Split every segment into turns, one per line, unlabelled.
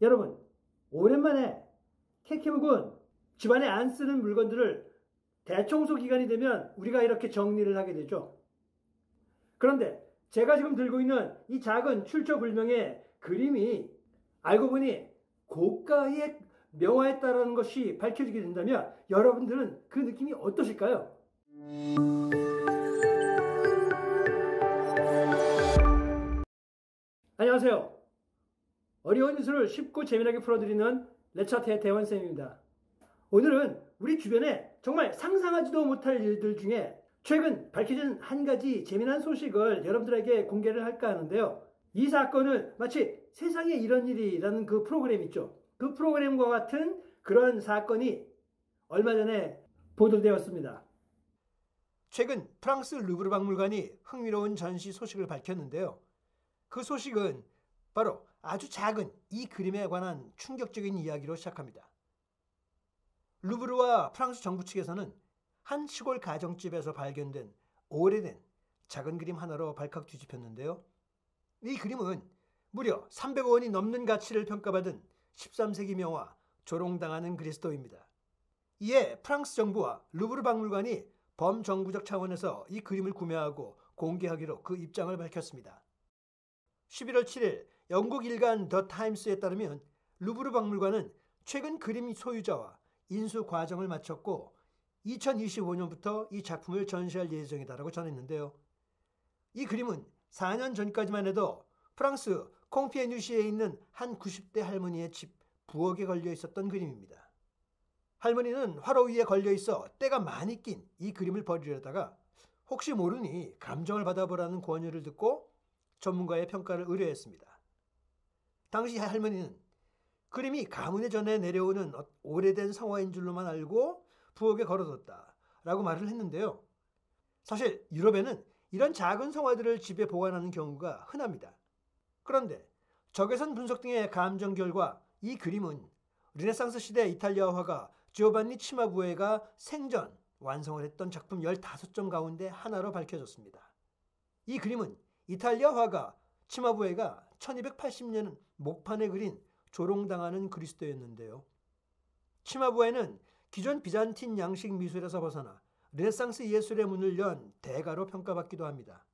여러분, 오랜만에 캐캐북은 집안에 안 쓰는 물건들을 대청소 기간이 되면 우리가 이렇게 정리를 하게 되죠. 그런데 제가 지금 들고 있는 이 작은 출처불명의 그림이 알고 보니 고가의 명화였다는 것이 밝혀지게 된다면 여러분들은 그 느낌이 어떠실까요? 안녕하세요. 어려운 뉴스를 쉽고 재미나게 풀어드리는 레차트의 대원쌤입니다. 오늘은 우리 주변에 정말 상상하지도 못할 일들 중에 최근 밝혀진 한 가지 재미난 소식을 여러분들에게 공개를 할까 하는데요. 이 사건은 마치 세상에 이런 일이라는 그 프로그램 있죠. 그 프로그램과 같은 그런 사건이 얼마 전에 보도되었습니다. 최근 프랑스 루브르 박물관이 흥미로운 전시 소식을 밝혔는데요. 그 소식은 바로 아주 작은 이 그림에 관한 충격적인 이야기로 시작합니다. 루브르와 프랑스 정부 측에서는 한 시골 가정집에서 발견된 오래된 작은 그림 하나로 발칵 뒤집혔는데요. 이 그림은 무려 300억 원이 넘는 가치를 평가받은 13세기 명화 조롱당하는 그리스도입니다. 이에 프랑스 정부와 루브르 박물관이 범정부적 차원에서 이 그림을 구매하고 공개하기로 그 입장을 밝혔습니다. 11월 7일 영국 일간 더 타임스에 따르면 루브르 박물관은 최근 그림 소유자와 인수 과정을 마쳤고 2025년부터 이 작품을 전시할 예정이다라고 전했는데요. 이 그림은 4년 전까지만 해도 프랑스 콩피에뉴시에 있는 한 90대 할머니의 집 부엌에 걸려 있었던 그림입니다. 할머니는 화로 위에 걸려 있어 때가 많이 낀 이 그림을 버리려다가 혹시 모르니 감정을 받아보라는 권유를 듣고 전문가의 평가를 의뢰했습니다. 당시 할머니는 그림이 가문의 전에 내려오는 오래된 성화인 줄로만 알고 부엌에 걸어뒀다라고 말을 했는데요. 사실 유럽에는 이런 작은 성화들을 집에 보관하는 경우가 흔합니다. 그런데 적외선 분석 등의 감정 결과 이 그림은 르네상스 시대 이탈리아 화가 지오반니 치마부에가 생전 완성을 했던 작품 15점 가운데 하나로 밝혀졌습니다. 이 그림은 이탈리아 화가 치마부에가 1280년 목판에 그린 조롱당하는 그리스도였는데요. 치마부에는 기존 비잔틴 양식 미술에서 벗어나 르네상스 예술의 문을 연 대가로 평가받기도 합니다.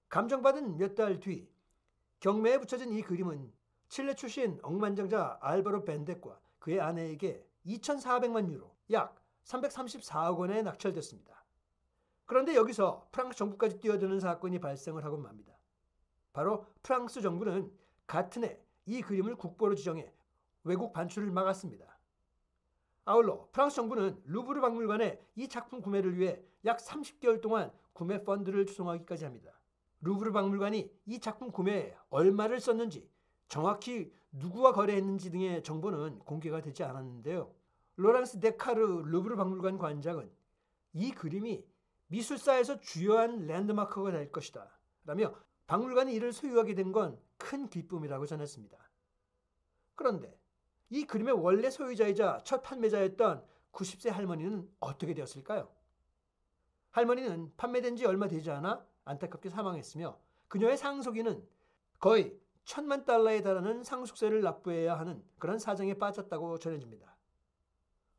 감정받은 몇 달 뒤 경매에 붙여진 이 그림은 칠레 출신 억만장자 알바로 벤덱과 그의 아내에게 2,400만 유로, 약 334억 원에 낙찰됐습니다. 그런데 여기서 프랑스 정부까지 뛰어드는 사건이 발생을 하고 맙니다. 바로 프랑스 정부는 같은 해 이 그림을 국보로 지정해 외국 반출을 막았습니다. 아울러 프랑스 정부는 루브르 박물관에 이 작품 구매를 위해 약 30개월 동안 구매 펀드를 조성하기까지 합니다. 루브르 박물관이 이 작품 구매에 얼마를 썼는지, 정확히 누구와 거래했는지 등의 정보는 공개가 되지 않았는데요. 로랑스 데카르 루브르 박물관 관장은 이 그림이 미술사에서 주요한 랜드마크가 될 것이다 라며 박물관이 이를 소유하게 된 건 큰 기쁨이라고 전했습니다. 그런데 이 그림의 원래 소유자이자 첫 판매자였던 90세 할머니는 어떻게 되었을까요? 할머니는 판매된 지 얼마 되지 않아 안타깝게 사망했으며 그녀의 상속인은 거의 1,000만 달러에 달하는 상속세를 납부해야 하는 그런 사정에 빠졌다고 전해집니다.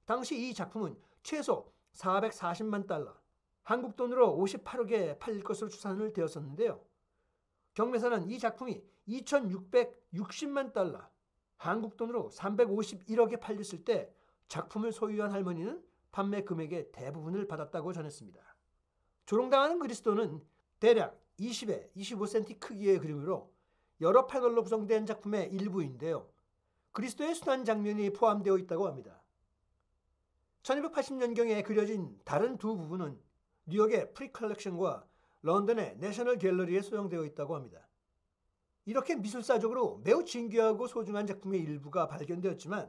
당시 이 작품은 최소 440만 달러, 한국 돈으로 58억에 팔릴 것으로 추산을 되었었는데요. 경매사는 이 작품이 2,660만 달러, 한국 돈으로 351억에 팔렸을 때 작품을 소유한 할머니는 판매 금액의 대부분을 받았다고 전했습니다. 조롱당하는 그리스도는 대략 20에 25cm 크기의 그림으로 여러 패널로 구성된 작품의 일부인데요. 그리스도의 순환 장면이 포함되어 있다고 합니다. 1280년경에 그려진 다른 두 부분은 뉴욕의 프리 컬렉션과 런던의 내셔널 갤러리에 소장되어 있다고 합니다. 이렇게 미술사적으로 매우 진귀하고 소중한 작품의 일부가 발견되었지만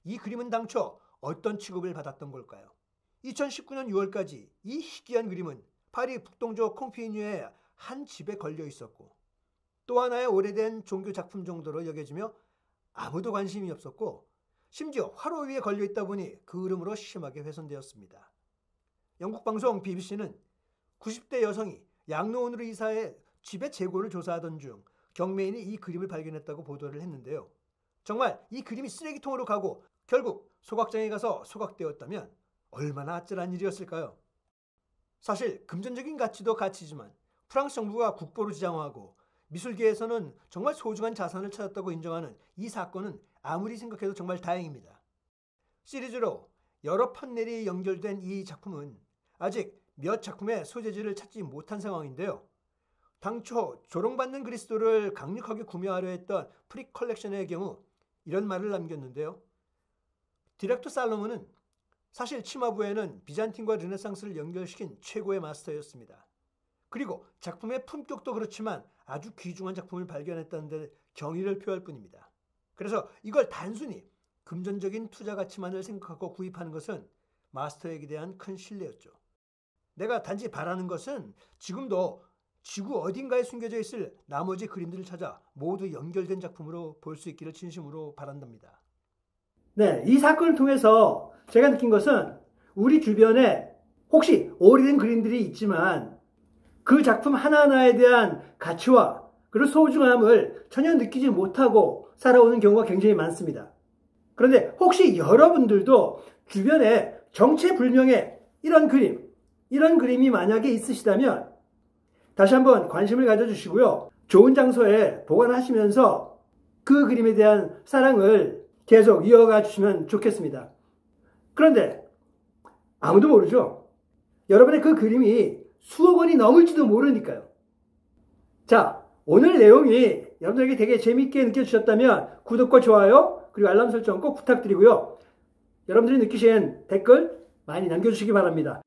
이 그림은 당초 어떤 취급을 받았던 걸까요? 2019년 6월까지 이 희귀한 그림은 파리 북동쪽 콩피뉴의 한 집에 걸려 있었고 또 하나의 오래된 종교 작품 정도로 여겨지며 아무도 관심이 없었고 심지어 화로 위에 걸려 있다 보니 그 흐름으로 심하게 훼손되었습니다. 영국 방송 BBC는 90대 여성이 양로원으로 이사해 집의 재고를 조사하던 중 경매인이 이 그림을 발견했다고 보도를 했는데요. 정말 이 그림이 쓰레기통으로 가고 결국 소각장에 가서 소각되었다면 얼마나 아찔한 일이었을까요? 사실 금전적인 가치도 가치지만 프랑스 정부가 국보로 지정하고 미술계에서는 정말 소중한 자산을 찾았다고 인정하는 이 사건은 아무리 생각해도 정말 다행입니다. 시리즈로 여러 판넬이 연결된 이 작품은 아직 몇 작품의 소재지를 찾지 못한 상황인데요. 당초 조롱받는 그리스도를 강력하게 구매하려 했던 프리 컬렉션의 경우 이런 말을 남겼는데요. 디렉터 살로몬은 사실 치마부에는 비잔틴과 르네상스를 연결시킨 최고의 마스터였습니다. 그리고 작품의 품격도 그렇지만 아주 귀중한 작품을 발견했다는 데 경의를 표할 뿐입니다. 그래서 이걸 단순히 금전적인 투자 가치만을 생각하고 구입하는 것은 마스터에게 대한 큰 신뢰였죠. 내가 단지 바라는 것은 지금도 지구 어딘가에 숨겨져 있을 나머지 그림들을 찾아 모두 연결된 작품으로 볼 수 있기를 진심으로 바란답니다. 네, 이 사건을 통해서 제가 느낀 것은 우리 주변에 혹시 오래된 그림들이 있지만 그 작품 하나하나에 대한 가치와 그리고 소중함을 전혀 느끼지 못하고 살아오는 경우가 굉장히 많습니다. 그런데 혹시 여러분들도 주변에 정체불명의 이런 그림이 만약에 있으시다면 다시 한번 관심을 가져주시고요. 좋은 장소에 보관하시면서 그 그림에 대한 사랑을 계속 이어가 주시면 좋겠습니다. 그런데 아무도 모르죠. 여러분의 그 그림이 수억 원이 넘을지도 모르니까요. 자, 오늘 내용이 여러분들에게 되게 재밌게 느껴지셨다면 구독과 좋아요 그리고 알람 설정 꼭 부탁드리고요. 여러분들이 느끼신 댓글 많이 남겨주시기 바랍니다.